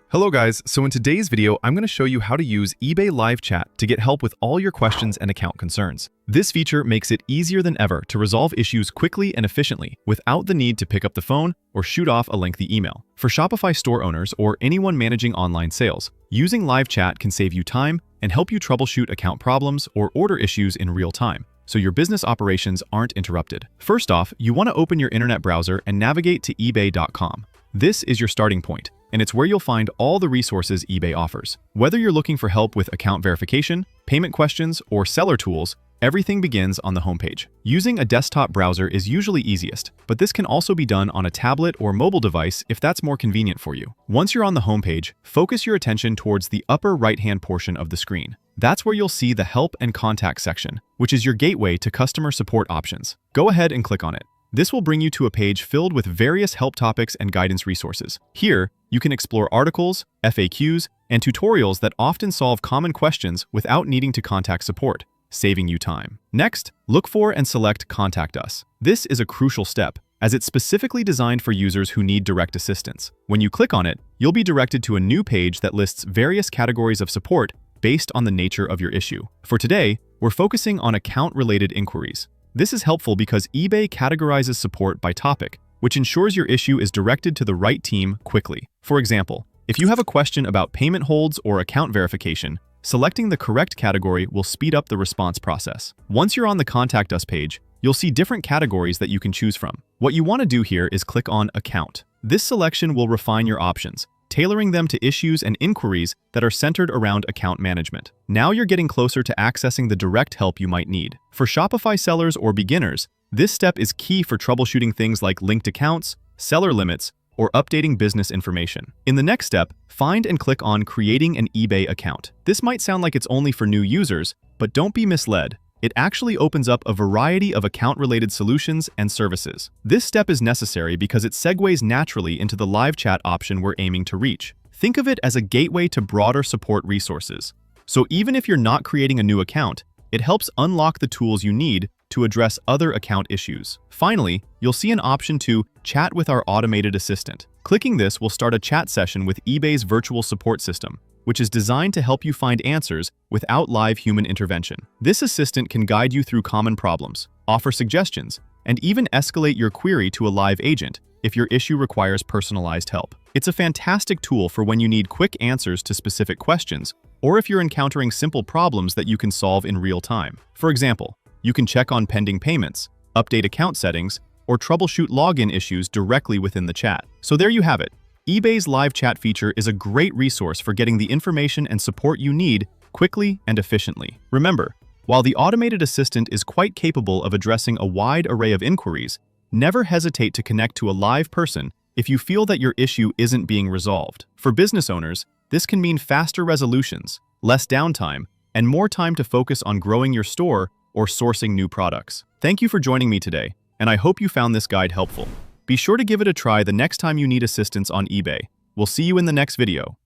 Hello guys, so in today's video, I'm going to show you how to use eBay Live Chat to get help with all your questions and account concerns. This feature makes it easier than ever to resolve issues quickly and efficiently without the need to pick up the phone or shoot off a lengthy email. For Shopify store owners or anyone managing online sales, using Live Chat can save you time and help you troubleshoot account problems or order issues in real time, so your business operations aren't interrupted. First off, you want to open your internet browser and navigate to ebay.com. This is your starting point, and it's where you'll find all the resources eBay offers. Whether you're looking for help with account verification, payment questions, or seller tools, everything begins on the homepage. Using a desktop browser is usually easiest, but this can also be done on a tablet or mobile device if that's more convenient for you. Once you're on the homepage, focus your attention towards the upper right-hand portion of the screen. That's where you'll see the Help and Contact section, which is your gateway to customer support options. Go ahead and click on it. This will bring you to a page filled with various help topics and guidance resources. Here, you can explore articles, FAQs, and tutorials that often solve common questions without needing to contact support, saving you time. Next, look for and select Contact Us. This is a crucial step, as it's specifically designed for users who need direct assistance. When you click on it, you'll be directed to a new page that lists various categories of support based on the nature of your issue. For today, we're focusing on account-related inquiries. This is helpful because eBay categorizes support by topic, which ensures your issue is directed to the right team quickly. For example, if you have a question about payment holds or account verification, selecting the correct category will speed up the response process. Once you're on the Contact Us page, you'll see different categories that you can choose from. What you want to do here is click on Account. This selection will refine your options, tailoring them to issues and inquiries that are centered around account management. Now you're getting closer to accessing the direct help you might need. For Shopify sellers or beginners, this step is key for troubleshooting things like linked accounts, seller limits, or updating business information. In the next step, find and click on Creating an eBay account. This might sound like it's only for new users, but don't be misled. It actually opens up a variety of account-related solutions and services. This step is necessary because it segues naturally into the live chat option we're aiming to reach. Think of it as a gateway to broader support resources. So even if you're not creating a new account, it helps unlock the tools you need to address other account issues. Finally, you'll see an option to chat with our automated assistant. Clicking this will start a chat session with eBay's virtual support system, which is designed to help you find answers without live human intervention. This assistant can guide you through common problems, offer suggestions, and even escalate your query to a live agent if your issue requires personalized help. It's a fantastic tool for when you need quick answers to specific questions, or if you're encountering simple problems that you can solve in real time. For example, you can check on pending payments, update account settings, or troubleshoot login issues directly within the chat. So there you have it. eBay's live chat feature is a great resource for getting the information and support you need quickly and efficiently. Remember, while the automated assistant is quite capable of addressing a wide array of inquiries, never hesitate to connect to a live person if you feel that your issue isn't being resolved. For business owners, this can mean faster resolutions, less downtime, and more time to focus on growing your store or sourcing new products. Thank you for joining me today, and I hope you found this guide helpful. Be sure to give it a try the next time you need assistance on eBay. We'll see you in the next video.